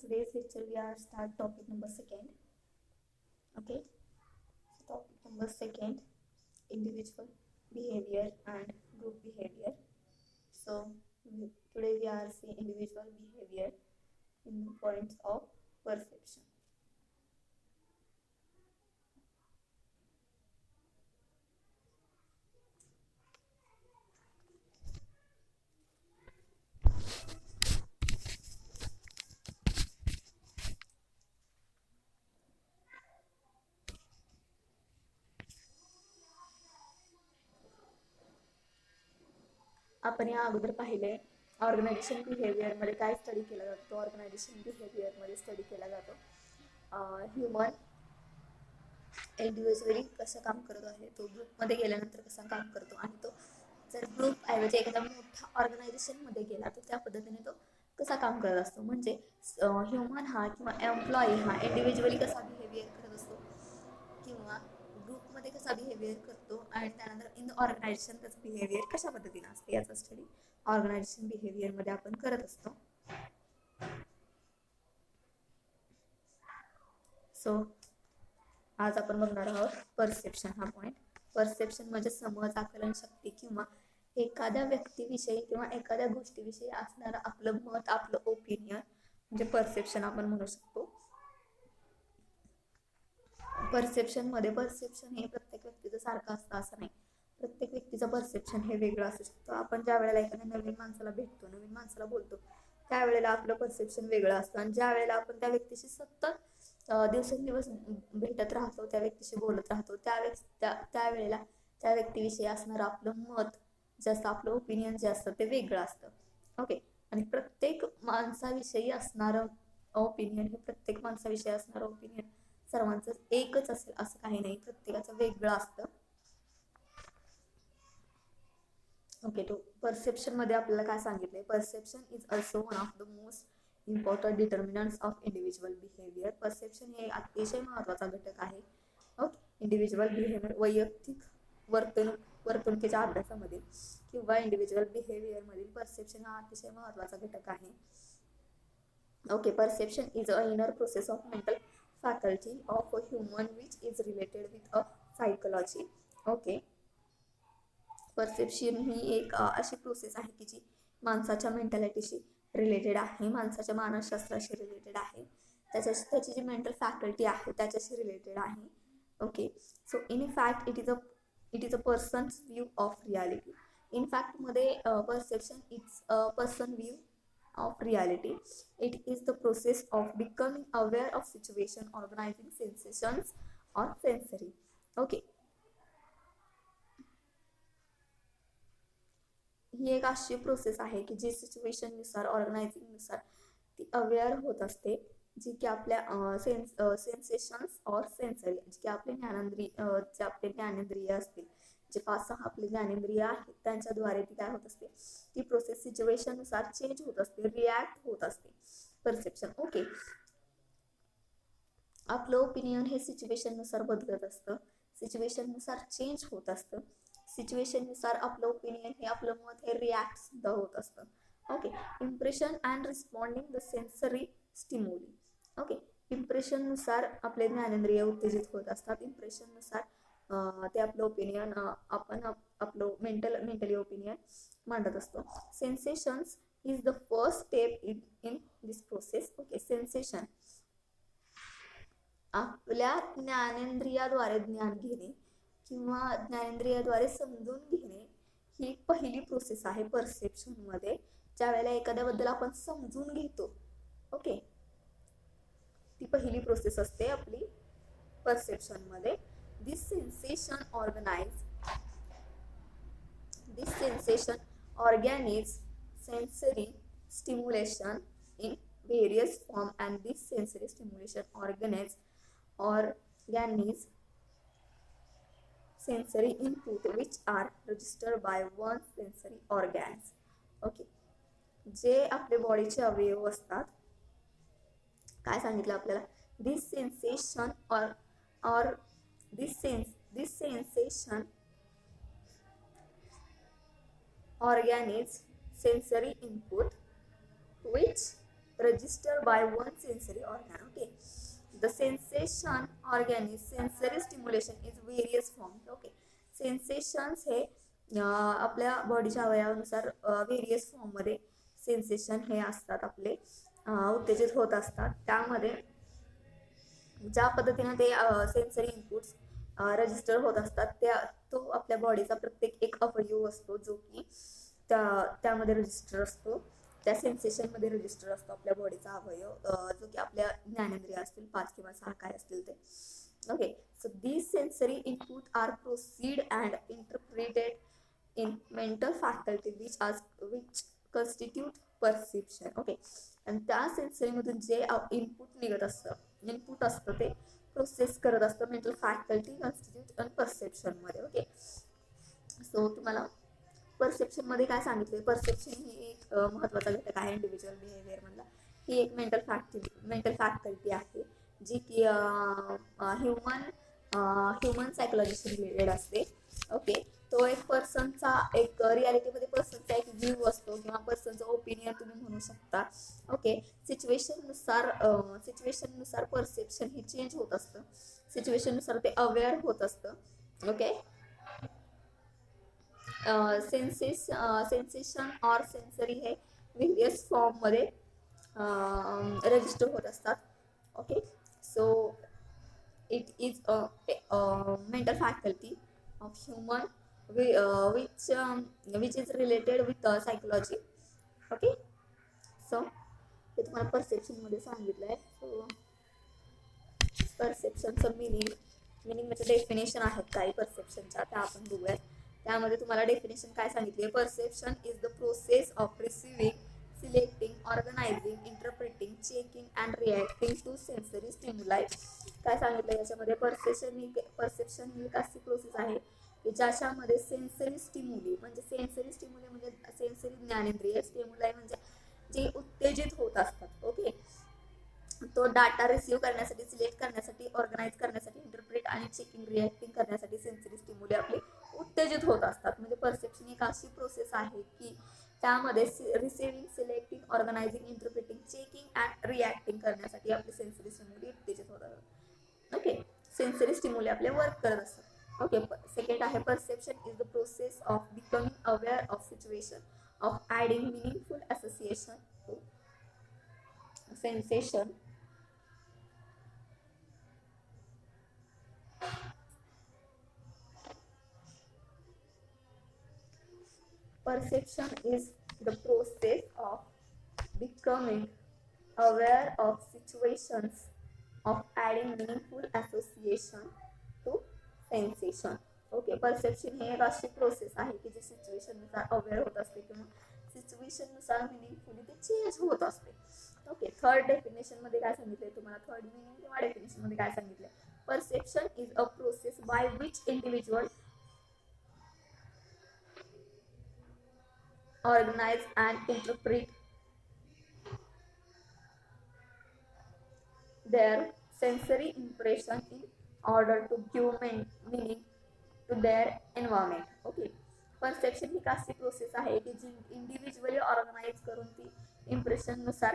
today's lecture we are start topic number second. Okay, so topic number second, individual behavior and group behavior. So today we are seeing individual behavior in the points of perception. आपण या अगोदर पाहिले organisation behaviour मध्ये काय study केला जातो. Organisation behaviour मध्ये study केला जातो ह्युमन इंडिव्हिज्युअली कसं काम करत आहे, तो ग्रुपमध्ये गेल्यानंतर कसं काम करतो आणि तो जर ग्रुप ऐवजी एखादा मोठा ऑर्गनायझेशनमध्ये गेला तर त्या पद्धतीने तो कसा काम करत असतो. म्हणजे ह्युमन हा किंवा एम्प्लॉई हा इंडिव्हिज्युअली कसा बिहेवियर करत असतो किंवा ग्रुपमध्ये कसा बिहेवियर करतो आणि त्यानंतर इन द ऑर्गनायझेशन त्याचं बिहेवियर कशा पद्धतीने असते याचा स्टडी ऑर्गनायझेशन बिहेवियरमध्ये आपण करत असतो. सो आज आपण बघणार आहोत परसेप्शन हा पॉइंट. परसेप्शन म्हणजे समज, आकलन शक्ती किंवा एखाद्या व्यक्तीविषयी किंवा एखाद्या गोष्टीविषयी असणारं आपलं मत, आपलं ओपिनियन म्हणजे परसेप्शन आपण म्हणू शकतो. परसेप्शन हे प्रत्येक व्यक्तीचं सारखं असतं असं नाही. प्रत्येक व्यक्तीचं परसेप्शन हे वेगळं असू शकतं. आपण ज्या वेळेला एखाद्या नवीन माणसाला भेटतो, नवीन माणसाला बोलतो, त्यावेळेला आपलं परसेप्शन वेगळं असतं आणि ज्या वेळेला आपण त्या व्यक्तीशी सतत दिवसेंदिवस भेटत राहतो, त्या व्यक्तीशी बोलत राहतो, त्यावेळेला त्या व्यक्तीविषयी असणारं आपलं मत जे असतं, आपलं ओपिनियन जे असतं ते वेगळं असतं. ओके, आणि प्रत्येक माणसाविषयी असणारं ओपिनियन हे प्रत्येक माणसाविषयी असणारं ओपिनियन सर्वांचं एकच असेल असं काही नाही, प्रत्येकाचं वेगळं असतं. ओके, तो परसेप्शन मध्ये आपल्याला काय सांगितलंय, perception is also one of the most important determinants of individual behaviour. Perception हे अतिशय महत्त्वाचा घटक आहे इंडिव्हिज्युअल बिहेवियर, वैयक्तिक वर्तणुकीच्या अभ्यासामध्ये किंवा इंडिव्हिज्युअल बिहेवियर मधील परसेप्शन हा अतिशय महत्त्वाचा घटक आहे. Okay, perception is a inner process of mental faculty of a human which is related with a psychology. Okay, perception ही एक अशी प्रोसेस आहे की जी माणसाच्या मेंटॅलिटीशी रिलेटेड आहे, माणसाच्या मानसशास्त्राशी रिलेटेड आहे, त्याची जी मेंटल फॅकल्टी आहे त्याच्याशी रिलेटेड आहे. Okay, so in fact it is a person's view of reality. In fact मध्ये perception is a person view of reality. It is the process of becoming aware of situation, organising sensations or sensory. Okay, ही एक अशी process आहे की जी सिच्युएशननुसार, ऑर्गनायझिंगनुसार ती aware होत असते, जी की आपल्या सेन्सेशन्स और सेन्सरी, जी की आपले ज्ञानेंद्रिय असतील, जे 5-6 आपले ज्ञानेंद्रिय आहेत त्यांच्याद्वारे ती काय होत असते, ती प्रोसेस सिच्युएशननुसार चेंज होत असते, रिॲक्ट होत असते परसेप्शन. ओके, आपलं ओपिनियन हे सिच्युएशननुसार बदलत असतं, सिच्युएशननुसार चेंज होत असतं, सिच्युएशननुसार आपलं ओपिनियन हे, आपलं मत हे रिॲक्ट सुद्धा होत असतं. Okay, impression and responding the sensory stimuli. Okay, इम्प्रेशननुसार आपले ज्ञानेंद्रिय उत्तेजित होत असतात, इम्प्रेशननुसार ते आपलं ओपिनियन आपण आपलं मेंटली ओपिनियन मांडत असतो. Sensations is the first step in this process. Okay, sensation आपल्या ज्ञानेंद्रियाद्वारे ज्ञान घेणे किंवा ज्ञानेंद्रियाद्वारे समजून घेणे ही पहिली प्रोसेस आहे परसेप्शन मध्ये. ज्या वेळेला एखाद्याबद्दल आपण समजून घेतो, ओके, ती पहिली प्रोसेस असते आपली परसेप्शन मध्ये. This sensation organise sensory stimulation in various form, and this sensory stimulation organize sensory input which are registered by one's sensory organs. Okay, जे आपले बॉडीचे अवयव असतात, काय सांगितलं आपल्याला, this sensation organize sensory input which registered by one sensory organ. Okay, the sensation organ is sensory stimulation is various forms. Okay, सेन्सेशन्स हे आपल्या बॉडीच्या अवयवानुसार व्हेरियस फॉर्ममध्ये सेन्सेशन हे असतात आपले उत्तेजित होत असतात. त्यामध्ये ज्या पद्धतीने ते सेन्सरी इनपुट्स रजिस्टर होत असतात तो आपल्या बॉडीचा प्रत्येक एक अवयव असतो जो की त्यामध्ये रजिस्टर असतो, त्या सेन्सेशनमध्ये रजिस्टर असतो आपल्या बॉडीचा अवयव जो की आपल्या ज्ञानेंद्रिय असतील 5 किंवा 6 काय असतील ते. Okay, so these sensory input are perceived and interpreted in mental faculty which constitute perception. Okay, आणि त्या सेन्सरी मधून जे इनपुट असतं ते प्रोसेस करत असतं मेंटल फॅकल्टी कॉन्स्टिट्यूट आणि परसेप्शन मध्ये. ओके, सो तुम्हाला परसेप्शन मध्ये काय सांगितले, परसेप्शन ही एक महत्वाचा घटक आहे इंडिव्हिज्युअल बिहेवियर मधला. ही एक मेंटल फॅकल्टी आहे जी की ह्युमन सायकोलॉजीशी रिलेटेड असते. ओके, तो एक पर्सनचा एक रियालिटीमध्ये पर्सनचा एक व्ह्यू असतो किंवा पर्सनचं ओपिनियन तुम्ही म्हणू शकता. ओके, सिच्युएशननुसार परसेप्शन हे चेंज होत असतं, सिच्युएशननुसार ते अवेअर होत असतं. ओके, सेन्सेशन और सेन्सरी हे व्हेरियस फॉर्ममध्ये रजिस्टर होत असतात. Okay, so it is a mental faculty of human which is related with psychology. Okay, so हे तुम्हाला परसेप्शन मध्ये सांगितलंय. सो परसेप्शनचं मिनिंग म्हणजे डेफिनेशन आहेत काही परसेप्शनच्या, त्या आपण बघूयात. त्यामध्ये तुम्हाला डेफिनेशन काय सांगितली, perception is the process of receiving, selecting, organising, interpreting, checking and reacting to sensory stimuli. काय सांगितलं याच्यामध्ये, परसेप्शन ही एक अशी प्रोसेस आहे की ज्याच्यामध्ये सेन्सरी स्टिम्युली म्हणजे सेन्सरी ज्ञानेंद्रिय, स्टिम्युलाई म्हणजे जे उत्तेजित होत असतात. ओके, तो डाटा रिसीव्ह करण्यासाठी, सिलेक्ट करण्यासाठी, ऑर्गनाइज करण्यासाठी, इंटरप्रेट आणि चेकिंग, रिॲक्टिंग करण्यासाठी सेन्सरी स्टिम्युली आपले उत्तेजित होत असतात. म्हणजे परसेप्शन एक अशी प्रोसेस आहे की त्यामध्ये receiving, selecting, organising, interpreting, checking and reacting करण्यासाठी आपले सेन्सरी स्टिम्युली उत्तेजित होतात. ओके, सेन्सरी स्टिम्युली आपले वर्क करत असतात. ओके, सेकंड आहे perception is the process of becoming aware of situation, of adding meaningful association to sensation. Perception is the process of becoming aware of situations, of adding meaningful association to sensation. Okay, perception ही एक अशी process आहे की जी सिच्युएशननुसार aware होत असते किंवा सिच्युएशननुसार meaningfully ते change होत असते. ओके, थर्ड डेफिनेशन मध्ये काय सांगितलंय तुम्हाला, थर्ड मिनिंग किंवा डेफिनेशन मध्ये काय सांगितलंय, perception is a process by which individual organize and interpret their sensory impression in order to give meaning to their environment. Okay, perception ही अशी प्रोसेस आहे की जी इंडिव्हिज्युअली ऑर्गनाइज करून ती इम्प्रेशन नुसार,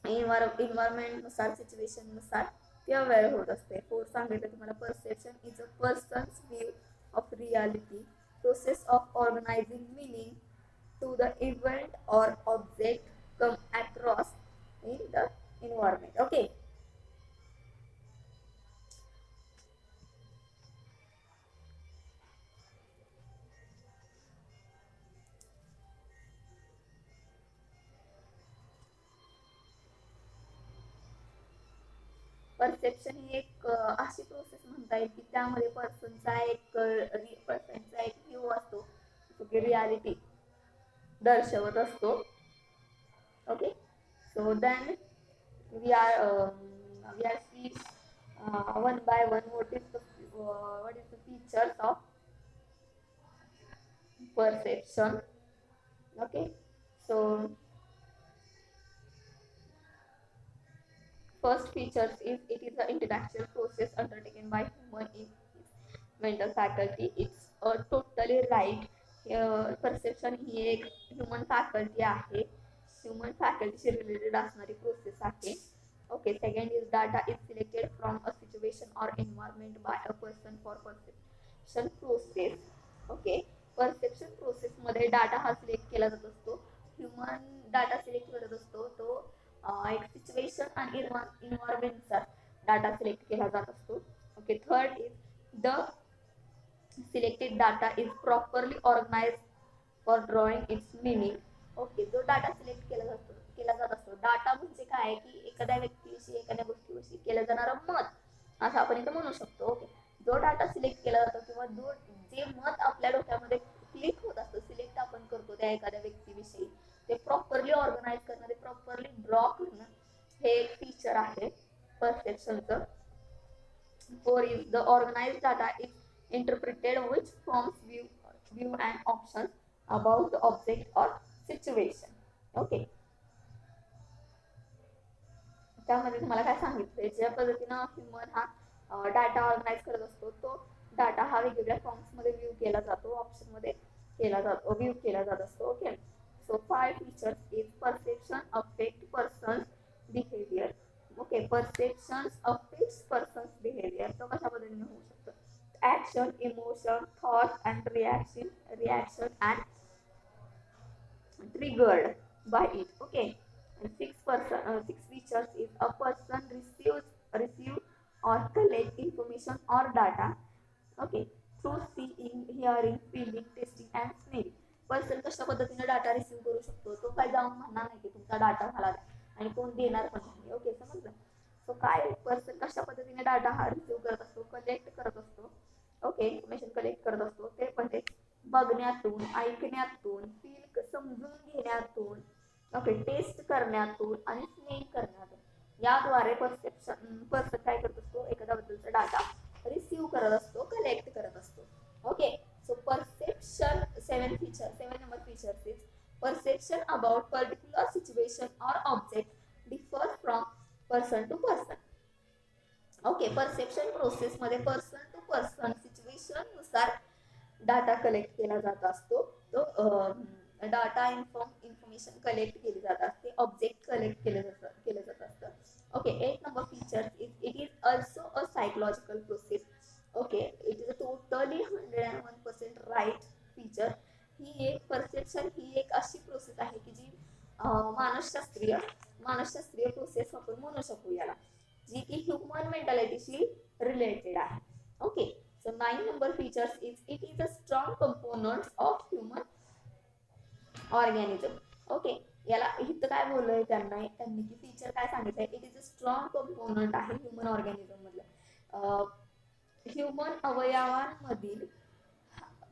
एन्व्हायरमेंट नुसार, सिच्युएशन नुसार ती अवेअर होत असते. फोर्थ सांगितलं तुम्हाला, perception is a person's view of reality, process of organizing meaning to the event or object come across in the environment. Okay, perception ही एक अशी प्रोसेस म्हणता येईल की त्यामध्ये पर्सनचा एक व्ह्यू असतो, जो की रियालिटी दर्शवत असतो. Okay, so then we are see one by one what is the features of perception. Okay, so first feature is it is an intellectual process undertaken by human in mental faculty. It's totally right. परसेप्शन ही एक human faculty आहे human फॅकल्टीशी related असणारी process आहे. Okay, second is data is selected from a situation or environment by a person for perception process. Okay, perception process मध्ये data हा select केला जात असतो. ह्युमन डाटा सिलेक्ट करत असतो तो एक सिच्युएशन आणि एन्व्हायरमेंटचा डाटा सिलेक्ट केला जात असतो. Okay, third is the selected data is properly organised for drawing its meaning. Okay, जो डाटा सिलेक्ट केला जात असतो, डाटा म्हणजे काय आहे की एखाद्या व्यक्तीविषयी एखाद्या गोष्टीविषयी केलं जाणारं मत असं आपण इथं म्हणू शकतो. ओके, जो डाटा सिलेक्ट केला जातो किंवा जे मत आपल्या डोक्यामध्ये क्लिक होत असतं, सिलेक्ट आपण करतो त्या एखाद्या व्यक्तीविषयी, ते प्रॉपरली ऑर्गनाइज करणं, ते प्रॉपरली ड्रॉ करणं, हे एक फीचर आहे परसेप्शनचं. Four is the organised data is interpreted which forms view and options about the object or situation. Okay, त्यामध्ये तुम्हाला काय सांगितलंय, ज्या पद्धतीनं ह्युमन हा डाटा ऑर्गनाइज करत असतो, तो डाटा हा वेगवेगळ्या फॉर्म्स मध्ये व्ह्यू केला जातो, ऑप्शन मध्ये केला जातो, व्ह्यू केला जात असतो. Okay, so 5 features is perception affect persons behaviour. Okay, perception affects persons behaviour तो कशा पद्धतीने होऊ शकतो? Action, emotion, thought and reaction and triggered by it. Okay, and six features is a person receive or collect information or data. Okay, through seeing, hearing, feeling, tasting and smelling. Person कशा पद्धतीने data receive करू शकतो? तो काय जाऊन म्हणणार नाही की तुमचा डाटा मला द्या आणि कोण देणार पण नाही. ओके, समजलं? सो काय पर्सन कशा पद्धतीने डाटा हा रिसीव्ह करत असतो, कलेक्ट करत असतो. ओके, इन्फॉर्मेशन कलेक्ट करत असतो, ते पण ते बघण्यातून, ऐकण्यातून, समजून घेण्यातून, ओके, टेस्ट करण्यातून आणि स्मेल करण्यातून, याद्वारे पर्सन काय करत असतो? एखाद्या बद्दलचा डाटा रिसीव्ह करत असतो, कलेक्ट करत असतो. Okay, so perception 7 number feature is perception about particular situation or object differ from person to person. Okay, perception process मध्ये पर्सन टू पर्सन सिच्युएशन नुसार डाटा कलेक्ट केला जात असतो. तो डाटा इन्फॉर्मेशन कलेक्ट केली जात असते, ऑब्जेक्ट कलेक्ट केलं जात असतं. Okay, 8 number feature is it is also a psychological process. Okay, it is a totally 101% right feature. ही एक परसेप्शन ही एक अशी प्रोसेस आहे की जी मानसशास्त्रीय प्रोसेस आपण म्हणू शकू याला, जी की ह्युमन मेंटॅलिटीशी रिलेटेड आहे. Okay, so 9 number features is it is a strong component of human organism. Okay, याला इथं काय बोललंय त्यांनी की फीचर काय सांगितलंय? It is a strong component आहे ह्युमन ऑर्गॅनिझम मधलं. ह्युमन अवयवांमधील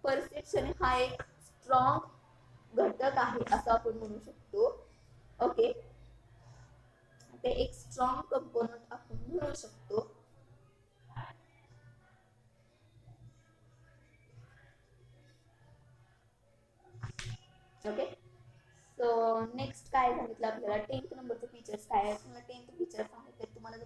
परसेप्शन हा एक स्ट्रॉंग घटक आहे असं आपण म्हणू शकतो. ओके, ते एक स्ट्रॉंग कंपोनंट आपण म्हणू शकतो. ओके, सो नेक्स्ट काय सांगितलं आपल्याला? 10th नंबरचे फीचर्स काय आहेत? तुम्हाला 10th फीचर्स आहेत ते तुम्हाला जर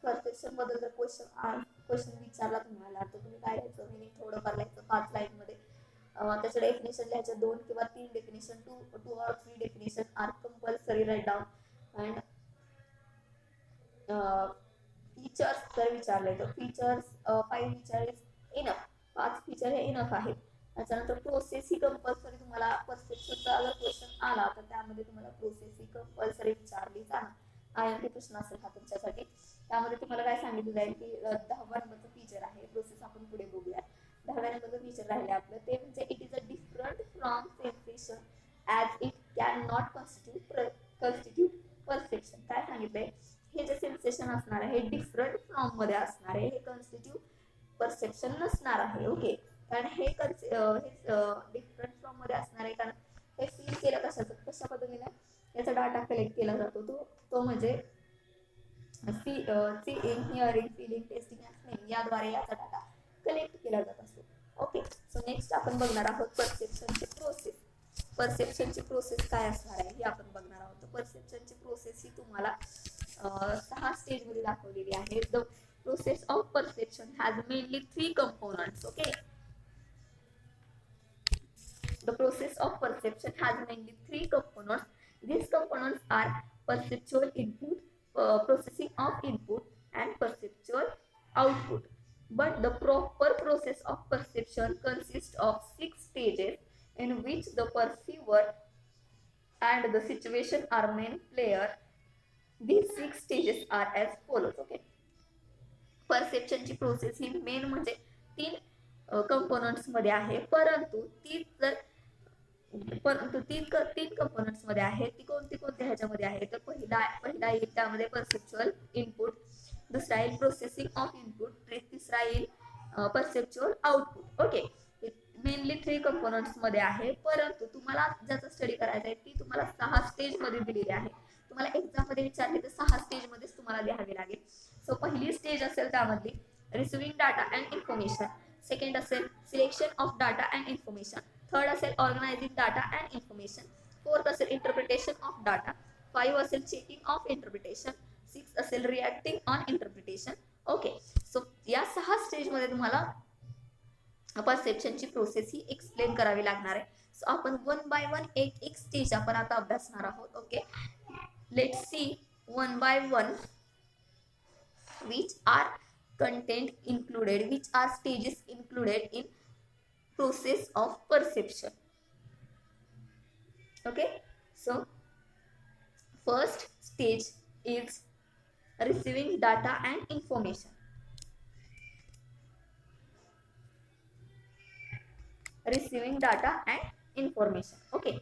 परसेप्शन बद्दल जर क्वेश्चन विचारला तुम्हाला, तर तुम्ही काय लिहायचं? मिनिंग थोडंफार लिहायचं 5 लाईन मध्ये. त्याचं डेफिनेशन लिहायचं, 2 किंवा 3 definition, 2 or 3 definition are compulsory write down. And features जर विचारले तर features 5 feature is enough. 5 feature हे इनफ आहेत. त्याच्यानंतर प्रोसेस ही कंपल्सरी, तुम्हाला परसेप्शनचा जर क्वेश्चन आला तर त्यामध्ये तुम्हाला प्रोसेस ही कंपल्सरी विचारली जाणार. IMP प्रश्न असेल हा तुमच्यासाठी. त्यामध्ये तुम्हाला काय सांगितलं जाईल की 10व्या नंबरचं फीचर आहे प्रोसेस. आपण पुढे बघूया. 10व्या नंबरचं फीचर राहिले आपलं, ते म्हणजे it is a different from sensation as it can not constitute perception. काय सांगितलंय? हे जे सेन्सेशन असणार आहे हे डिफरंट फॉर्म मध्ये असणार आहे, हे कॉन्स्टिट्यूट परसेप्शन नसणार आहे. ओके, कारण हे डिफरंट फॉर्म मध्ये असणार आहे, कारण हे फील केलं कशा पद्धतीने याचा डाटा कलेक्ट केला जातो, तो म्हणजे seeing, hearing, feeling, testing and smelling याद्वारे याचा डाटा कलेक्ट केला जात असतो. ओके, सो नेक्स्ट आपण बघणार आहोत परसेप्शनची प्रोसेस. परसेप्शनची प्रोसेस काय असणार आहे हे आपण बघणार आहोत. परसेप्शनची प्रोसेस ही तुम्हाला 6 स्टेज मध्ये दाखवलेली आहे. The process of perception has mainly 3 components. Okay, The process of perception has mainly three components. These components are perceptual input, processing of input, and perceptual output. But the proper process of perception consists of 6 stages in which the perceiver and the situation are main player. These 6 stages are as follows. Okay, परसेप्शनची process ही main म्हणजे 3 components मध्ये आहे, परंतु तीन components मध्ये आहे. ती कोणत्या ह्याच्यामध्ये आहे तर पहिला येईल त्यामध्ये परसेप्च्युअल इनपुट, दुसरा येईल प्रोसेसिंग ऑफ इनपुट, तिसरा येईल perceptual output. Okay, mainly 3 components मध्ये आहे, परंतु तुम्हाला ज्याचा स्टडी करायचा आहे ती तुम्हाला 6 स्टेज मध्ये दिलेली आहे. तुम्हाला एक्झाम मध्ये विचारले तर 6 स्टेज मध्येच तुम्हाला द्यावी लागेल. सो पहिली स्टेज असेल त्यामध्ये receiving data and information, second असेल selection of data and information, third असेल organising data and information, fourth असेल इंटरप्रिटेशन ऑफ डाटा, 5 असेल चेकिंग ऑफ इंटरप्रिटेशन, 6 असेल reacting on interpretation. Okay, so या 6 स्टेज मध्ये तुम्हाला परसेप्शनची प्रोसेस ही एक्सप्लेन करावी लागणार आहे. सो आपण 1 बाय 1 एक स्टेज आपण आता अभ्यासणार आहोत. Okay, let's see 1 by 1 which are content included, which are stages included in process of perception. Okay, so first stage is receiving data and information. Receiving data and information. Okay,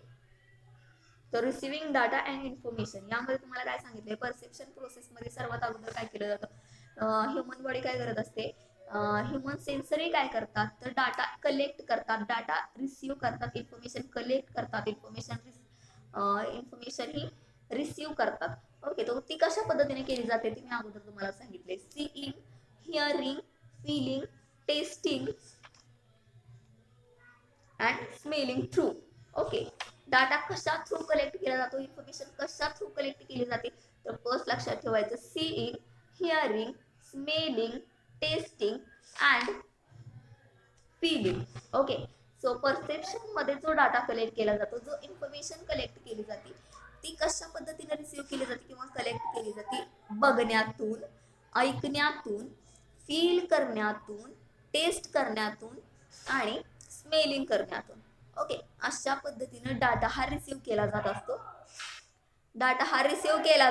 तर receiving data and information यामध्ये तुम्हाला काय सांगितलंय, perception process मध्ये सर्वात अगोदर काय केलं जातं, ह्युमन बॉडी काय करत असते, ह्युमन सेन्सरी काय करतात तर डाटा कलेक्ट करतात, डाटा रिसिव्ह करतात, इन्फॉर्मेशन कलेक्ट करतात, इन्फॉर्मेशन ही रिसिव्ह करतात. ओके, तर ती कशा पद्धतीने केली जाते ती मी अगोदर तुम्हाला सांगितले, seeing, hearing, feeling, testing and smelling through. Okay, data कशा थ्रू कलेक्ट केला जातो, इन्फॉर्मेशन कशा थ्रू कलेक्ट केली जाते तर फर्स्ट लक्षात ठेवायचं seeing, hearing, smelling, testing and feeling. Okay, so perception मध्ये जो डाटा कलेक्ट केला जातो, जो इन्फॉर्मेशन कलेक्ट केली जाते ती कशा पद्धतीने रिसीव्ह केली जाते किंवा कलेक्ट केली जाते, बघण्यातून, ऐकण्यातून, फील करण्यातून, टेस्ट करण्यातून आणि स्मेलिंग करण्यातून. ओके, अशा पद्धतीने डाटा हा रिसीव्ह केला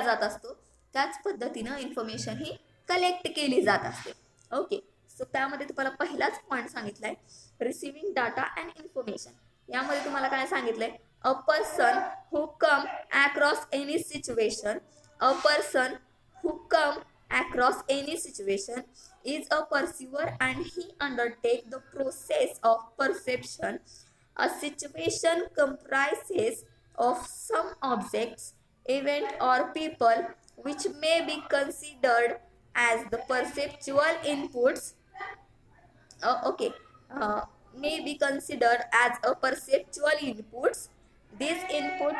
जात असतो, त्याच पद्धतीने इन्फॉर्मेशन ही कलेक्ट केली जात असते. ओके, सो त्यामध्ये तुम्हाला पहिलाच पॉइंट सांगितलाय रिसिविंग डाटा अँड इन्फॉर्मेशन. यामध्ये तुम्हाला काय सांगितलंय, a person who come across any situation, a person who come across any situation is a perceiver and he undertake the process of perception. A situation comprises of some objects, event or people which may be considered as the perceptual inputs. May be considered as a perceptual inputs. These input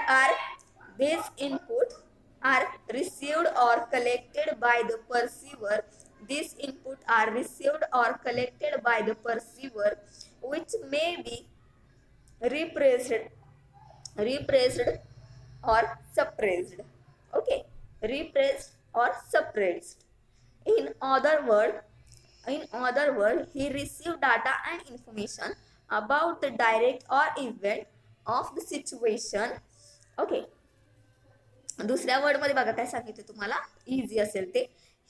are received or collected by the perceiver. These input are received or collected by the perceiver, which may be repressed or suppressed. Okay, repressed or suppressed. In other words, he received data and information about the direct or event of the situation. Okay, दुसऱ्या word मध्ये बघा काय सांगितलं तुम्हाला, easy असेल ते,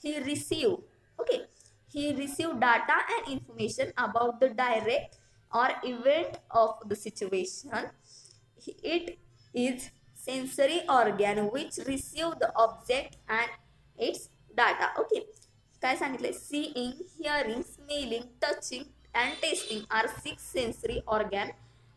he receive. Okay, he receive data and information about the direct or event of the situation. It is sensory organ which receive the object and its data. Okay, काय सांगितलंय, seeing, hearing, smelling, touching and tasting are 6 sensory organ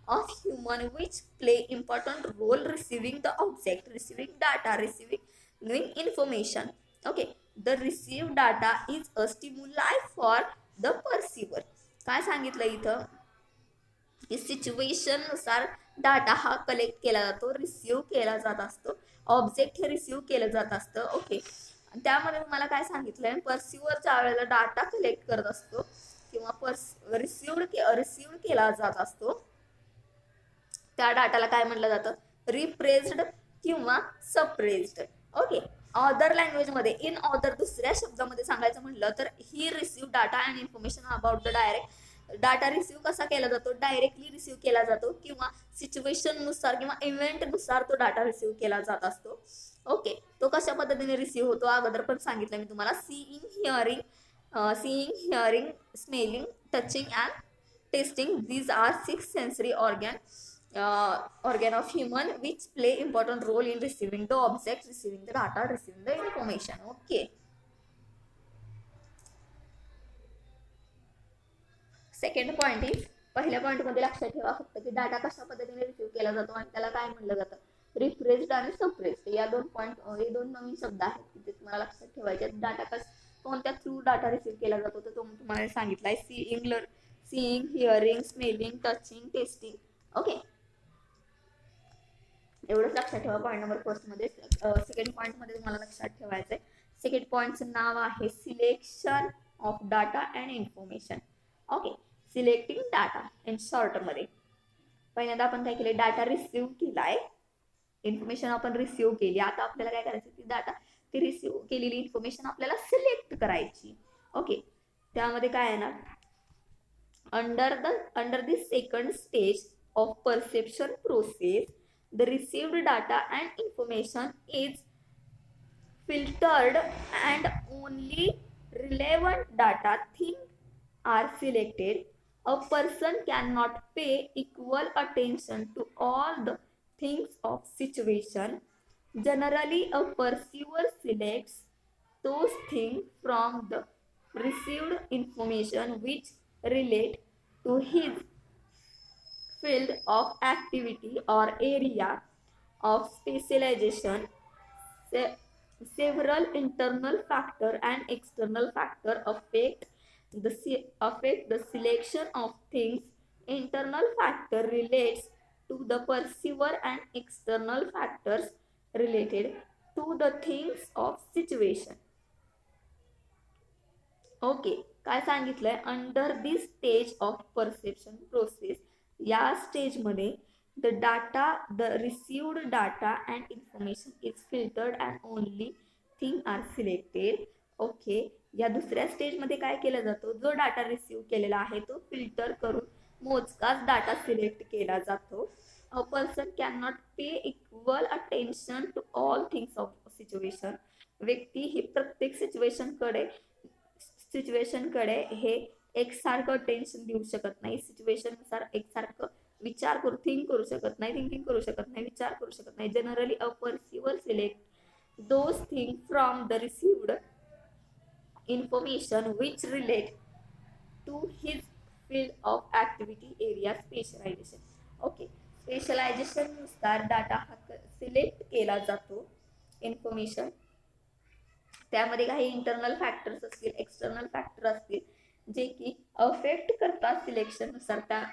of human which play important role receiving the object, receiving data, receiving information. Okay, the received data is a stimuli for the perceiver. काय सांगितलं इथं, situation नुसार data हा collect केला जातो, receive केला जात असतो, ऑब्जेक्ट हे रिसिव्ह केलं जात असतं. ओके, त्यामध्ये तुम्हाला काय सांगितलंय, परसिव्हर ज्या वेळेला डाटा कलेक्ट करत असतो किंवा रिसिव्ह केला जात असतो त्या डाटाला काय म्हणलं जातं, रिप्रेस्ड किंवा सप्रेस्ड. ओके. अदर लँग्वेज मध्ये, इन अदर दुसऱ्या शब्दामध्ये सांगायचं म्हटलं तर he receive data and information about the direct. Data receive कसा केला जातो, डायरेक्टली रिसीव्ह केला जातो किंवा सिच्युएशन नुसार किंवा इव्हेंट नुसार तो डाटा रिसीव्ह केला जात असतो. ओके. तो कशा पद्धतीने रिसीव्ह होतो अगोदर पण सांगितलं मी तुम्हाला. Seeing, hearing, smelling, touching and testing. These are 6 sensory organ of human which play important role in receiving the object, receiving the data, receiving the information. Okay. Second point is, पहिल्या point मध्ये लक्षात ठेवा फक्त की data कशा पद्धतीने receive केला जातो आणि त्याला काय म्हणलं जातं, रिप्रेस्ड आणि सप्रेस्ड. या हे दोन नवीन शब्द आहेत ते तुम्हाला लक्षात ठेवायचे. डाटा कोणत्या थ्रू डाटा रिसीव्ह केला जातो तर तुम्हाला सांगितलंय. Seeing, hearing, smelling, touching, testing. Okay. एवढंच लक्षात ठेवा पॉईंट नंबर फर्स्ट मध्ये. सेकंड पॉईंट मध्ये तुम्हाला लक्षात ठेवायचंय. सेकंड पॉईंटचं नाव आहे selection of data and information. Okay. Selecting data in short मध्ये. पहिल्यांदा आपण काय केले, डाटा रिसीव्ह केलाय, इन्फॉर्मेशन आपण रिसीव्ह केली. आता आपल्याला काय करायचं, ती रिसीव्ह केलेली इन्फॉर्मेशन आपल्याला सिलेक्ट करायची. ओके. त्यामध्ये काय आहे ना, under the second stage of perception process, the received data and information is filtered and only relevant data things are selected. A person cannot pay equal attention to all the things of situation. Generally, a perceiver selects those things from the received information which relate to his field of activity or area of specialization. Several internal factors and external factors affect the selection of things. Internal factor relates to the perceiver and external factors related to the things of situation. Okay. काय सांगितलंय, under this stage of perception process, या स्टेजमध्ये the received data and information is filtered and only thing are selected. Okay. या दुसऱ्या स्टेजमध्ये काय केलं जातो, जो डाटा रिसीव्ह केलेला आहे तो फिल्टर करून मोजकाच डाटा सिलेक्ट केला जातो. A person can not pay equal attention to all things of situation. व्यक्ती ही प्रत्येक सिच्युएशनकडे हे एकसारखं टेन्शन देऊ शकत नाही. सिच्युएशन नुसार एकसारखं थिंकिंग करू शकत नाही, विचार करू शकत नाही. Generally a perceiver select those thing from the received information which relate to his field of activity area specialization. Okay. Specialization नुसार डाटा हा सिलेक्ट केला जातो इन्फॉर्मेशन. त्यामध्ये काही इंटरनल फॅक्टर्स असतील, एक्सटर्नल फॅक्टर असतील, जे की अफेक्ट करतात सिलेक्शन नुसार त्या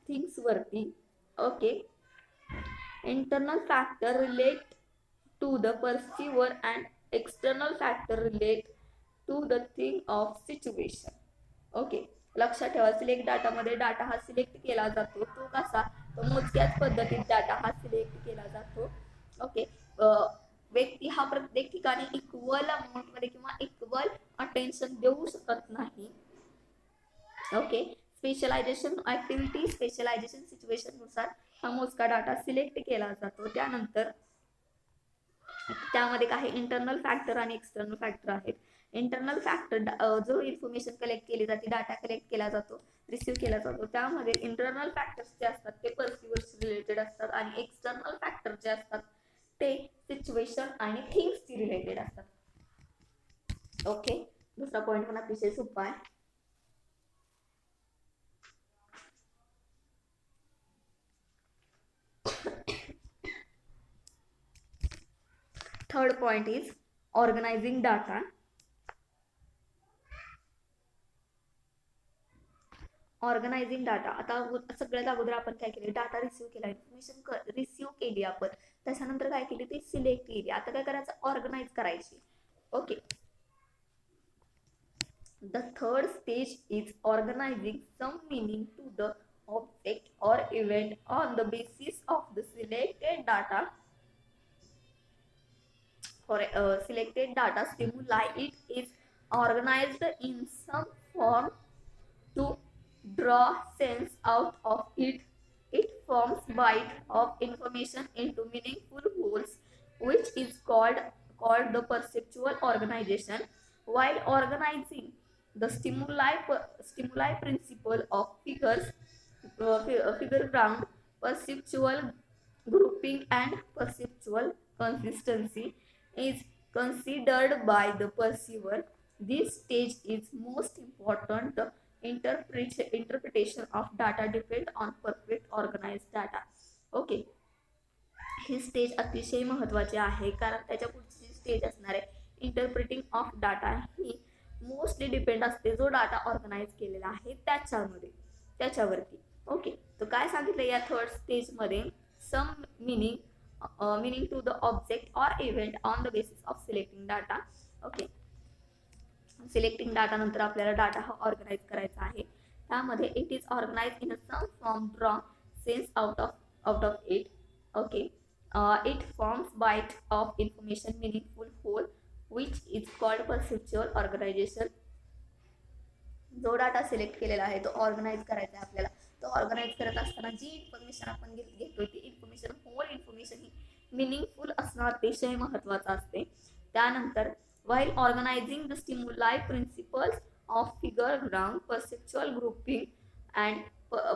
थिंग्स वरती. Okay. Internal factor relate to the perceiver and external factor relate to the thing of situation. Okay. लक्षात ठेवा, सिलेक्ट डाटामध्ये डाटा हा सिलेक्ट केला जातो. तो कसा, तो मोजक्याच पद्धतीत डाटा हा सिलेक्ट केला जातो. ओके. व्यक्ती हा प्रत्येक ठिकाणी इक्वल अमाऊंट मध्ये किंवा इक्वल अटेन्शन देऊ शकत नाही. Okay. Specialisation activity, specialisation situation नुसार हा मोजका डाटा सिलेक्ट केला जातो. त्यानंतर त्यामध्ये काही इंटरनल फॅक्टर आणि एक्सटर्नल फॅक्टर आहेत. इंटरनल फॅक्टर जो इन्फॉर्मेशन कलेक्ट केली जाते, डाटा कलेक्ट केला जातो, रिसिव्ह केला जातो, त्यामध्ये इंटरनल फॅक्टर्स जे असतात ते परसिव्हर्स रिलेटेड असतात आणि एक्सटर्नल फॅक्टर जे असतात ते सिच्युएशन आणि थिंग्सशी रिलेटेड असतात. ओके. दुसरा पॉइंट पण अतिशय सोपा आहे. Third point is organising data. Organising data. आता सगळ्यात अगोदर आपण काय केले, डाटा रिसिव्ह केला, इन्फॉर्मेशन रिसिव्ह केली आपण, त्याच्यानंतर काय केली, ती सिलेक्ट केली. आता काय करायचं, ऑर्गनाइज करायची. Okay. The third stage is organising some meaning to the object or event on the basis of the selected data. For selected data stimuli, it is organized in some form to draw sense out of it. It forms byte of information into meaningful wholes, which is called the perceptual organization. While organizing the stimuli principle of figure ground, perceptual grouping, and perceptual consistency is considered by the perceiver. This stage is most important. The interpretation of data depend on perfect organized data. Okay, he stage अतिशय महत्वाची आहे कारण त्याच्या पुढची stage असणार आहे interpreting of data. He mostly depend असते जो डाटा ऑर्गनाइज केलेला आहे त्याच्यावरती. ओके, तर काय सांगितलं या थर्ड स्टेज मध्ये, सम meaning to the object or event on the basis of selecting data. Okay, selecting data नंतर आपल्याला डाटा हा ऑर्गनाइज करायचा आहे. त्यामध्ये it is organise in a some form draw sense out of it. Okay, it forms bite of information meaningful whole which is called perceptual organisation. जो data सिलेक्ट केलेला आहे तो ऑर्गनाइज करायचा आहे आपल्याला. तो ऑर्गनाइज करत असताना जी इन्फॉर्मेशन आपण घेतोय ती इन्फॉर्मेशन, होल इन्फॉर्मेशन ही मिनिंगफुल असणं अतिशय महत्वाचं असते. त्यानंतर while organizing the stimuli principles of figure ground, perceptual grouping and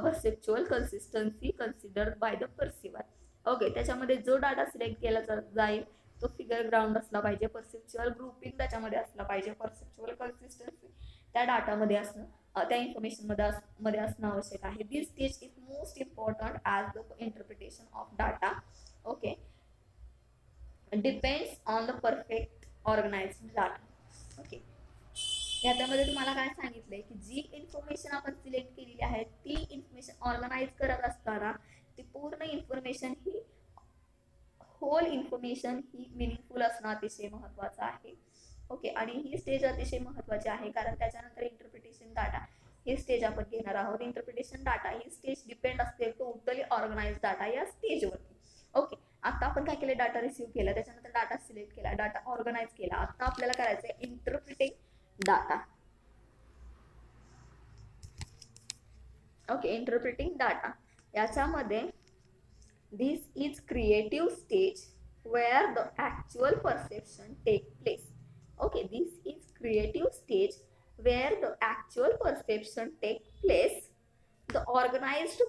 perceptual consistency considered by the perceiver. Okay, त्याच्यामध्ये जो डाटा सिलेक्ट केला जाईल तो फिगर ग्राउंड असला पाहिजे, परसेप्च्युअल ग्रुपिंग त्याच्यामध्ये असला पाहिजे, परसेप्च्युअल कन्सिस्टन्सी त्या डाटामध्ये असणं, त्या इन्फॉर्मेशन मध्ये असणं आवश्यक आहे. This stage is most important as the interpretation of data. Okay, depends on the perfect organized data. Okay, याच्यामध्ये तुम्हाला काय सांगितलंय की जी इन्फॉर्मेशन आपण सिलेक्ट केलेली आहे ती इन्फॉर्मेशन ऑर्गनाइज करत असताना ती पूर्ण इन्फॉर्मेशन ही, होल इन्फॉर्मेशन ही मिनिंगफुल असणं अतिशय महत्वाचं आहे. ओके, आणि ही स्टेज अतिशय महत्वाची आहे कारण त्याच्यानंतर इंटरप्रिटेशन डाटा ही स्टेज आपण घेणार आहोत. इंटरप्रिटेशन डाटा ही स्टेज डिपेंड असते टोटली ऑर्गनाइज डाटा या स्टेजवरती. ओके, आता आपण काय केलं, डाटा रिसीव्ह केला, त्याच्यानंतर डाटा सिलेक्ट केला, डाटा ऑर्गनाइज केला. आता आपल्याला करायचं आहे interpreting data. Okay, interpreting data याच्यामध्ये this is creative stage where the actual perception take place. Okay, this is creative stage where the actual perception take place. The organized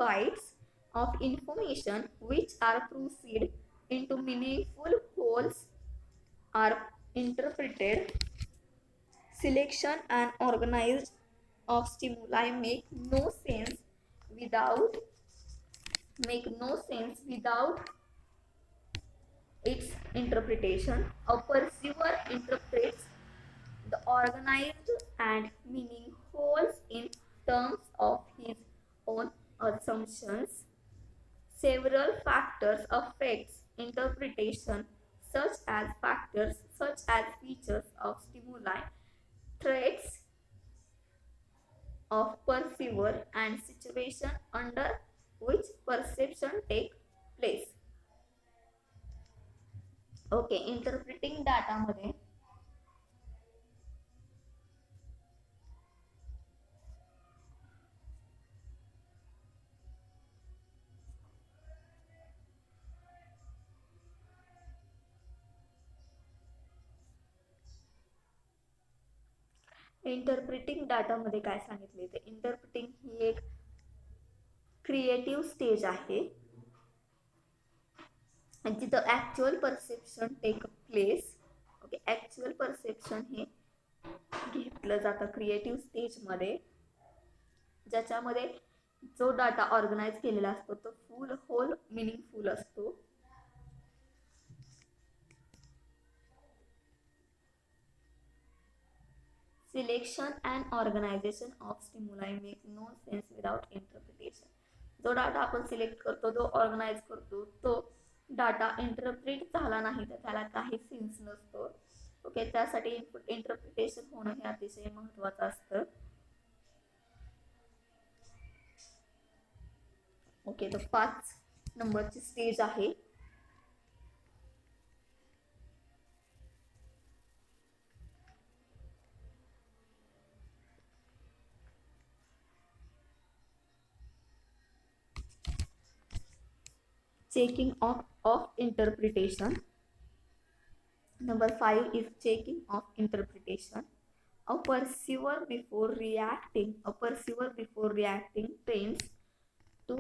bytes of information which are proceed into meaningful wholes are interpreted. Selection and organized of stimuli make no sense without its interpretation. A perceiver interprets the organized and meaning wholes in terms of his own assumptions. Several factors affect interpretation, such as features of stimuli, traits of perceiver, and situation under which perception take place. Okay, interpreting data मध्ये interpreting डाटामध्ये काय सांगितले ते, interpreting ही एक creative stage आहे जिथं actual perception take place. Okay, actual perception हे घेतलं जातं क्रिएटिव्ह स्टेज मध्ये, ज्याच्यामध्ये जो डाटा ऑर्गनाइज केलेला असतो तो फुल होल मिनिंगफुल असतो. Selection and organization of stimuli make no sense without interpretation. जो डाटा आपण सिलेक्ट करतो, जो ऑर्गनाइज करतो, तो डाटा इंटरप्रिट झाला नाही तर त्याला काही सेन्स नसतो. ओके, त्यासाठी इंटरप्रिटेशन होणं हे अतिशय महत्वाचं असतं. ओके, तर 5 नंबरची स्टेज आहे checking of interpretation. Number 5 is checking of interpretation. A perceiver before reacting. A perceiver before reacting tends to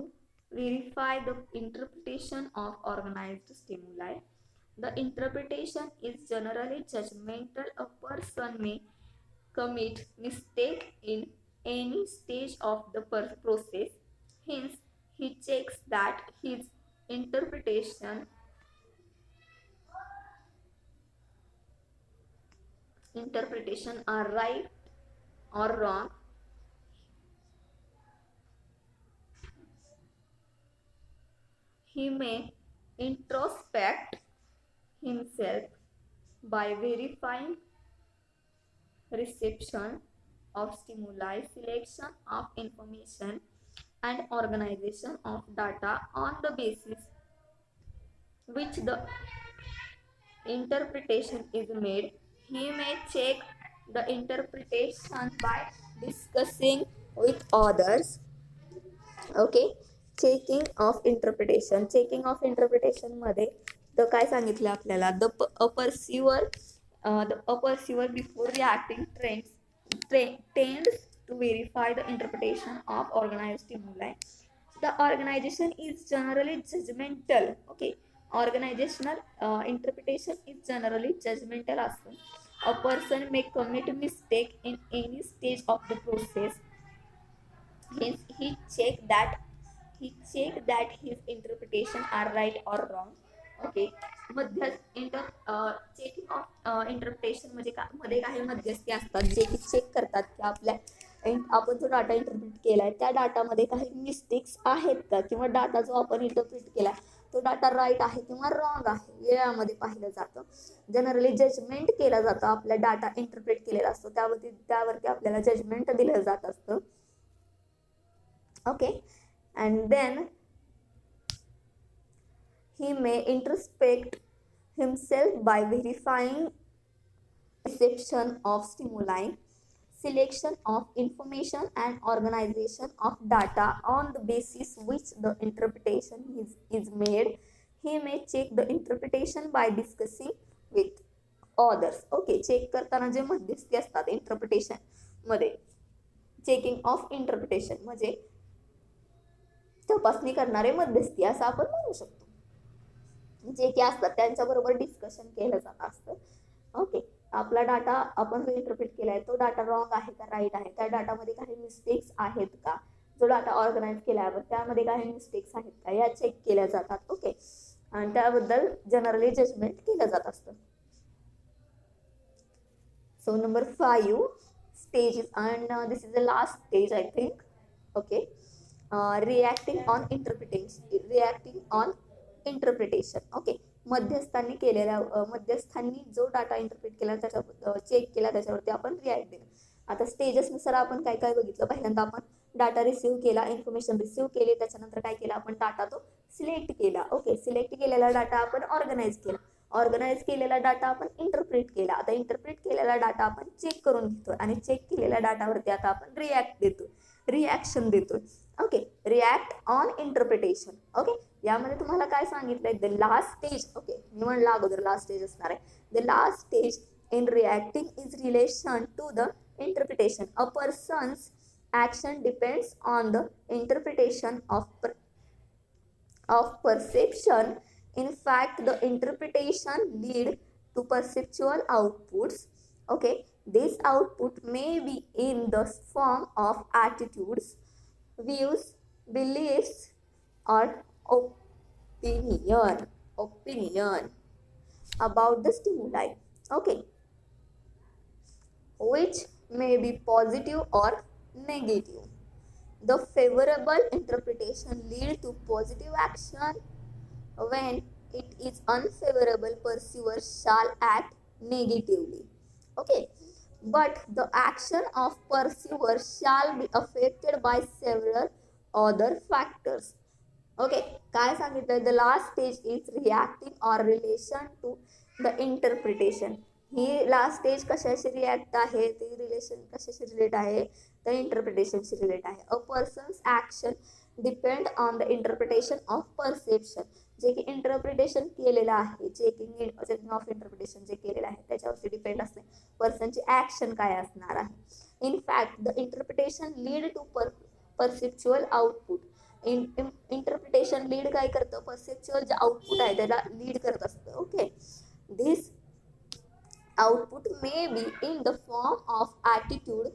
verify the interpretation of organized stimuli. The interpretation is generally judgmental. A person may commit mistake in any stage of the process. Hence, he checks that his interpretation are right or wrong. He may introspect himself by verifying reception of stimuli, selection of information, and organization of data on the basis which the interpretation is made. He may check the interpretation by discussing with others. ओके, checking of interpretation मध्ये तर काय सांगितलं आपल्याला, the perceiver before reacting tends to verify the interpretation of organized stimuli. The organization is generally judgmental. Okay, organizational interpretation is generally judgmental असतं. A person may commit mistake in any stage of the process. Hence, he checked that his interpretation are right or wrong. Okay, checking of interpretation मध्ये काही मध्यस्थी असतात जे की check करतात की आपण जो डाटा इंटरप्रिट केलाय त्या डाटामध्ये काही मिस्टेक्स आहेत का, किंवा डाटा जो आपण इंटरप्रिट केलाय तो डाटा राईट आहे किंवा रॉंग आहे यामध्ये पाहिलं जातं. जनरली जजमेंट केलं जातं. आपला डाटा इंटरप्रिट केलेला असतो त्यावरती आपल्याला जजमेंट दिलं जात असतं. Okay, and then he may introspect himself by verifying reception of stimuli, selection of information, and organization of data on the basis which the interpretation is made. He may check the interpretation by discussing with others. Okay, check करताना जे मध्यस्थी असतात interpretation मध्ये, checking of interpretation म्हणजे तपासणी करणारे मध्यस्थी असं आपण म्हणू शकतो. जे की असतात त्यांच्याबरोबर डिस्कशन केलं जात असतं. ओके, आपला डाटा आपण जो इंटरप्रिट केलाय तो डाटा रॉंग आहे का राईट आहे, त्या डाटामध्ये काही मिस्टेक्स आहेत का, जो डाटा ऑर्गनाइज केल्यावर त्यामध्ये काही मिस्टेक्स आहेत का या चेक केल्या जातात. ओके, आणि त्याबद्दल जनरली जजमेंट केलं जात असतं. So number 5 stage and this is the last stage I think. Okay, reacting on interpretation. Okay, मध्यस्थांनी जो डाटा इंटरप्रिट केला त्याच्या चेक केला त्याच्यावरती आपण रिॲक्ट दिलं. आता स्टेजेसनुसार आपण काय काय बघितलं. पहिल्यांदा आपण डाटा रिसिव्ह केला, इन्फॉर्मेशन रिसिव्ह केली, त्याच्यानंतर काय केलं आपण डाटा तो सिलेक्ट केला. ओके, सिलेक्ट केलेला डाटा आपण ऑर्गनाइज केला, ऑर्गनाइज केलेला डाटा आपण इंटरप्रिट केला. आता इंटरप्रिट केलेला डाटा आपण चेक करून घेतो आणि चेक केलेल्या डाटावरती आता आपण रिॲक्शन देतो. Okay, react on interpretation. Okay, यामध्ये तुम्हाला काय सांगितलंय, द लास्ट स्टेज. ओके, मी म्हणलं अगोदर लास्ट स्टेज असणार आहे. The last stage in reacting is relation to the interpretation. A person's action depends on the interpretation of perception. In fact, the interpretation lead to perceptual outputs. Okay, this output may be in the form of attitudes, views, beliefs, or opinion about the stimuli. Okay, which may be positive or negative. The favorable interpretation lead to positive action. When it is unfavorable, perceiver shall act negatively. Okay, but the action of perceiver shall be affected by several other factors. Okay, काय सांगितलंय, the last stage is reacting or relation to the interpretation. ही last stage कशाशी react आहे, ती relation कशाशी relate आहे, तर इंटरप्रिटेशनशी रिलेट आहे. A person's action depend on the interpretation of perception. जे की इंटरप्रिटेशन केलेलं आहे, चेकिंग ऑफ इंटरप्रिटेशन जे केलेलं आहे त्याच्यावरती डिपेंड असते पर्सनची ॲक्शन काय असणार आहे. In fact the interpretation lead to perceptual output. Interpretation lead काय करतं, परसेप्च्युअल जे आउटपुट आहे त्याला लीड करत असतं. Okay, this output may be in the form of attitude.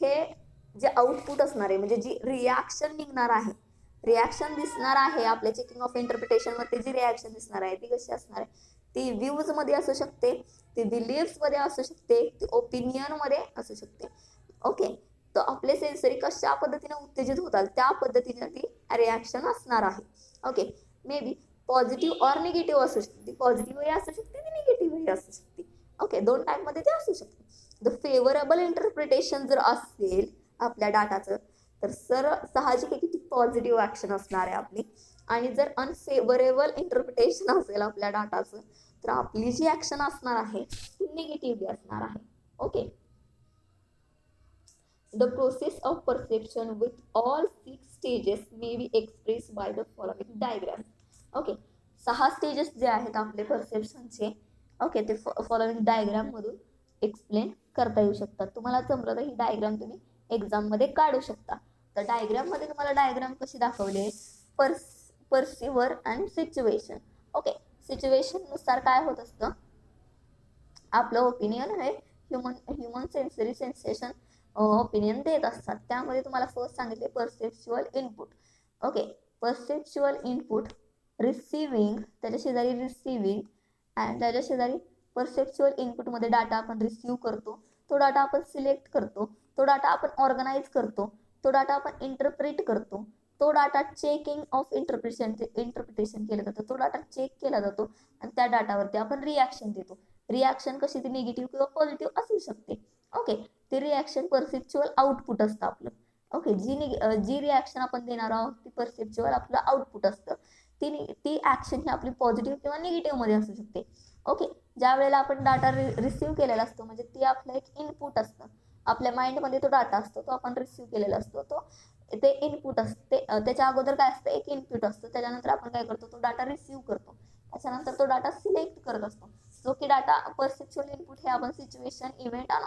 हे जे आउटपुट असणार आहे म्हणजे जी रिॲक्शन निघणार आहे, रिॲक्शन दिसणार आहे आपल्या चेकिंग ऑफ इंटरप्रिटेशन मध्ये, जी रिॲक्शन दिसणार आहे ती कशी असणार आहे, ती व्ह्यूज मध्ये असू शकते, ती बिलीव्स मध्ये असू शकते, ती ओपिनियन मध्ये असू शकते. ओके, तर आपले सेन्सरी कशा पद्धतीने उत्तेजित होतात त्या पद्धतीने ती रिॲक्शन असणार आहे. Okay, may be positive or negative असू शकते, ती पॉझिटिव्हही असू शकते, ती निगेटिव्हही असू शकते. ओके, दोन टाईपमध्ये ते असू शकते. द फेवरेबल इंटरप्रिटेशन जर असेल आपल्या डाटाचं तर साहजिक आहे की ती पॉझिटिव्ह ॲक्शन असणार आहे आपली. आणि जर अनफेवरेबल इंटरप्रिटेशन असेल आपल्या डाटाचं तर आपली जी ॲक्शन असणार आहे ती निगेटिव्हली असणार आहे. Okay, the process of perception with all 6 stages may be express by the following diagram. Okay, 6 stages जे आहेत आपले परसेप्शनचे, ओके, ते फॉलोइंग डायग्राम मधून एक्सप्लेन करता येऊ शकतात. तुम्हाला जमलं तर ही डायग्राम तुम्ही एक्झाम मध्ये काढू शकता. तर डायग्राम मध्ये तुम्हाला डायग्राम कशी दाखवले, परसिव्हर अँड सिच्युएशन. ओके, सिच्युएशन नुसार काय होत असतं, आपलं ओपिनियन हे ह्युमन सेन्सरी सेन्सेशन ओपिनियन देत असतात. त्यामध्ये तुम्हाला फर्स्ट सांगितले perceptual input. Okay, perceptual input, receiving, त्याच्या शेजारी रिसिव्हिंग अँड त्याच्या शेजारी परसेप्च्युअल इनपुटमध्ये डाटा आपण रिसीव्ह करतो, तो डाटा आपण सिलेक्ट करतो, तो डाटा आपण ऑर्गनाइज करतो, तो डाटा आपण इंटरप्रेट करतो, तो डाटा चेकिंग ऑफ इंटरप्रिटेशन केलं जातं, तो डाटा चेक केला जातो आणि त्या डाटावरती आपण रिॲक्शन देतो. रिॲक्शन कशी, ती निगेटिव्ह किंवा पॉझिटिव्ह असू शकते. ओके, ते रिॲक्शन परसेप्च्युअल आउटपुट असतं आपलं. ओके, जी रिॲक्शन आपण देणार आहोत ती परसेप्च्युअल आपलं आउटपुट असतं. ती ॲक्शन ही आपली पॉझिटिव्ह किंवा निगेटिव्ह मध्ये असू शकते. ओके, ज्या वेळेला आपण डाटा रिसीव्ह केलेला असतो म्हणजे ते आपलं एक इनपुट असतं, आपल्या माइंडमध्ये तो डाटा असतो, तो आपण रिसीव्ह केलेला असतो, तो ते इनपुट असते. त्याच्या अगोदर काय असतं, एक इनपुट असतं, त्याच्यानंतर आपण काय करतो, तो डाटा रिसीव्ह करतो, त्याच्यानंतर तो डाटा सिलेक्ट करत असतो. जो की डाटा परसेप्च्युअल इनपुट हे आपण सिच्युएशन, इव्हेंट आणि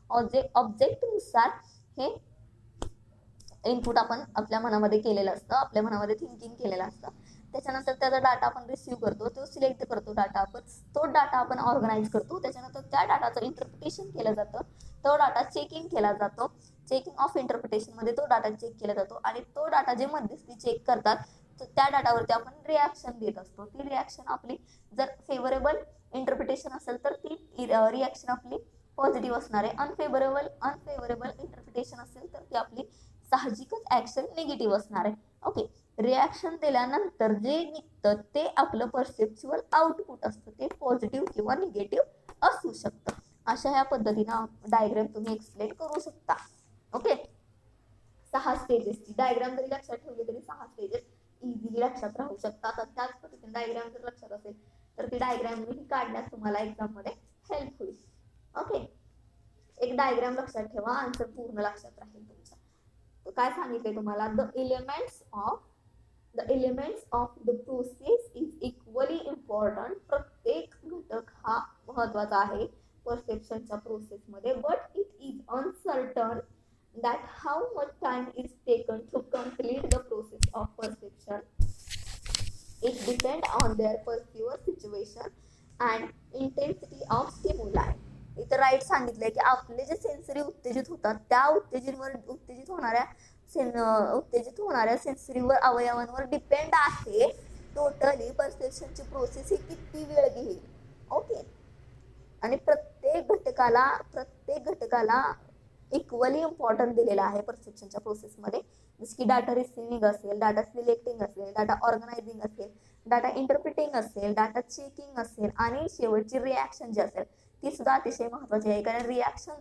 ऑब्जेक्टनुसार हे इनपुट आपण आपल्या मनामध्ये केलेलं असतं, आपल्या मनामध्ये थिंकिंग केलेलं असतं. त्याच्यानंतर त्याचा डाटा आपण रिसीव्ह करतो, तो सिलेक्ट करतो डाटा आपण, तो डाटा आपण ऑर्गनाइज करतो, त्याच्यानंतर त्या डाटाचं इंटरप्रिटेशन केलं जातं, तो डाटा चेकिंग केला जातो, चेकिंग ऑफ इंटरप्रिटेशन मध्ये तो डाटा चेक केला जातो आणि तो डाटा जे मध्यस्थी चेक करतात तर त्या डाटावरती आपण रिॲक्शन देत असतो. ती रिॲक्शन आपली जर फेवरेबल इंटरप्रिटेशन असेल तर ती रिॲक्शन आपली पॉझिटिव्ह असणार आहे. अनफेवरेबल इंटरप्रिटेशन असेल तर ती आपली साहजिकच ॲक्शन निगेटिव्ह असणार आहे. ओके, रिॲक्शन दिल्यानंतर जे निघतं ते आपलं परसेप्च्युअल आउटपुट असतं, ते पॉझिटिव्ह किंवा निगेटिव्ह असू शकतं. अशा ह्या पद्धतीनं डायग्राम तुम्ही एक्सप्लेन करू शकता. ओके, 6 स्टेजेसची डायग्राम जरी लक्षात ठेवली तरी 6 स्टेजेस इझिली लक्षात राहू शकतात. त्याच पद्धतीने डायग्राम जर लक्षात असेल तर ती डायग्राम काढण्यास तुम्हाला एक्झाम मध्ये हेल्प होईल. ओके, एक डायग्राम लक्षात ठेवा, आन्सर पूर्ण लक्षात राहील तुमचा. काय सांगितले तुम्हाला, the elements of the process is equally important. प्रत्येक घटक हा महत्वाचा आहे परसेप्शनच्या प्रोसेस मध्ये, but it is uncertain that how much time is taken to complete the process of perception. It depends on their perceived situation and intensity of stimuli. इथं right सांगितलंय की आपले जे सेन्सरी उत्तेजित होतात त्या उत्तेजित होणाऱ्या सेन्सरीवर अवयवांवर डिपेंड आहे टोटली परसेप्शनची प्रोसेस ही किती वेळ घेईल. ओके, आणि प्रत्येक घटकाला इक्वली इम्पॉर्टंट दिलेला आहे परसेप्शनच्या प्रोसेसमध्ये. जसं की डाटा रिसिव्हिंग असेल, डाटा सिलेक्टिंग असेल, डाटा ऑर्गनायझिंग असेल, डाटा इंटरप्रिटिंग असेल, डाटा चेकिंग असेल आणि शेवटची रिॲक्शन जी असेल ती सुद्धा अतिशय महत्त्वाची आहे. कारण रिॲक्शन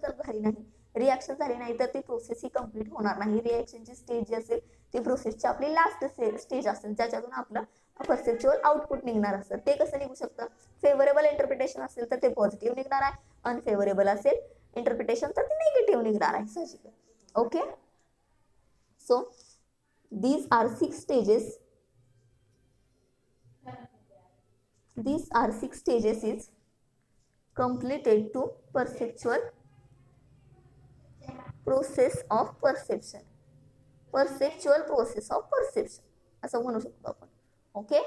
झाली नाही तर ती प्रोसेस ही कम्प्लीट होणार नाही. रिॲक्शनची स्टेज जी असेल ती प्रोसेसची आपली लास्ट स्टेज असेल, ज्याच्यातून आपलं परसेप्च्युअल आउटपुट निघणार असतं. ते कसं निघू शकतं? फेवरेबल इंटरप्रिटेशन असेल तर ते पॉझिटिव्ह निघणार आहे, अनफेवरेबल असेल इंटरप्रिटेशन तर ते निगेटिव्ह निघणार आहे साहजिक. Okay, so these are six stages. These are six stages is completed to perceptual process of perception. Perceptual process of perception असं म्हणू शकतो आपण. ओके,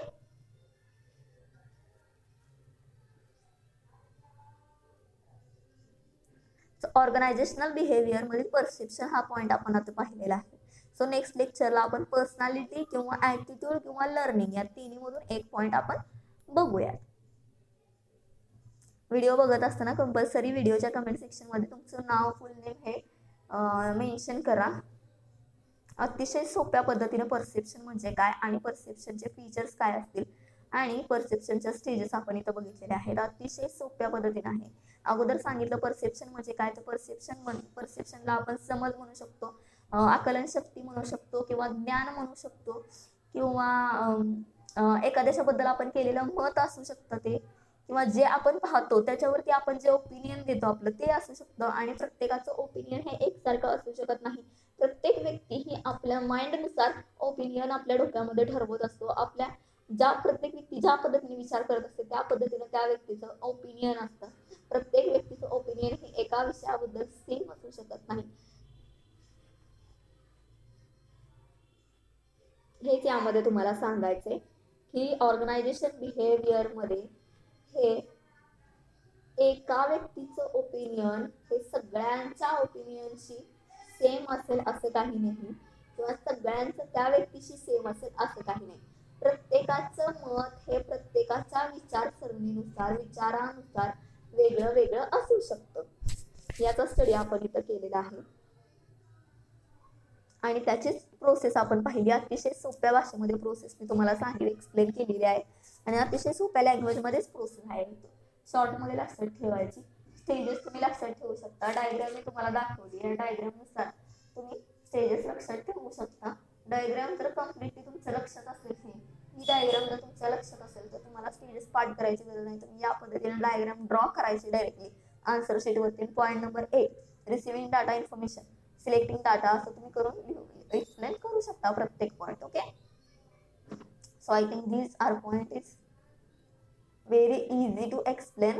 ऑर्गनायझेशनल बिहेवियर मध्ये परसेप्शन हा पॉइंट आपण आता पाहिलेला आहे. सो नेक्स्ट लेक्चरला आपण पर्सनॅलिटी किंवा ऍटिट्यूड किंवा लर्निंग या तिन्ही मधून एक पॉइंट आपण बघूयात. व्हिडिओ बघत असताना कंपल्सरी व्हिडिओच्या कमेंट सेक्शन मध्ये तुमचं नाव, फुल नेम हे मेन्शन करा. अतिशय सोप्या पद्धतीने परसेप्शन म्हणजे काय आणि परसेप्शनचे फीचर्स काय असतील आणि परसेप्शनच्या स्टेजेस आपण इथं बघितलेले आहेत. अतिशय सोप्या पद्धतीने आहे. अगोदर सांगितलं परसेप्शन म्हणजे काय, तर परसेप्शनला आपण समज म्हणू शकतो, आकलन शक्ती म्हणू शकतो किंवा ज्ञान म्हणू शकतो किंवा एखाद्याच्याबद्दल आपण केलेलं मत असू शकतं ते, किंवा जे आपण पाहतो त्याच्यावरती आपण जे ओपिनियन देतो आपलं ते असू शकतं. आणि प्रत्येकाचं ओपिनियन हे एकसारखं असू शकत नाही. प्रत्येक व्यक्ती ही आपल्या माइंडनुसार ओपिनियन आपल्या डोक्यामध्ये ठरवत असतो. प्रत्येक व्यक्ती ज्या पद्धतीने विचार करत असते त्या पद्धतीने त्या व्यक्तीचं ओपिनियन असतं. प्रत्येक व्यक्तीचं ओपिनियन हे एका विषयाबद्दल सेम असू शकत नाही. हेच यामध्ये तुम्हाला सांगायचंय की ऑर्गनायझेशन बिहेवियर मध्ये हे एका व्यक्तीचं ओपिनियन हे सगळ्यांच्या ओपिनियनशी सेम असेल असं काही नाही, किंवा सगळ्यांचं त्या व्यक्तीशी सेम असेल असं काही नाही. प्रत्येकाचं मत हे प्रत्येकाच्या विचारसरणीनुसार, विचारानुसार वेगळं वेगळं असू शकतं. याचा स्टडी आपण इथं केलेला आहे आणि त्याचीच प्रोसेस आपण पाहिली. अतिशय सोप्या भाषेमध्ये प्रोसेस मी तुम्हाला सांगितली, एक्सप्लेन केलेली आहे आणि अतिशय सोप्या लँग्वेजमध्येच प्रोसेस आहे. शॉर्टमध्ये लक्षात ठेवायची. स्टेजेस तुम्ही लक्षात ठेवू शकता. डायग्राम मी तुम्हाला दाखवली आहे, डायग्रामनुसार तुम्ही स्टेजेस लक्षात ठेवू शकता. डायग्राम जर कम्प्लिटली तुमच्या लक्षात असेल, ही डायग्राम जर तुमच्या लक्षात असेल तर तुम्हाला स्टेजेस पाठ करायची गरज नाही. तुम्ही या पद्धतीने डायग्राम ड्रॉ करायची डायरेक्टली आन्सर शीट वरती. Point number 8 receiving data information, selecting data असं तुम्ही करून एक्सप्लेन करू शकता प्रत्येक point. Okay, so I think these are point is very easy to explain.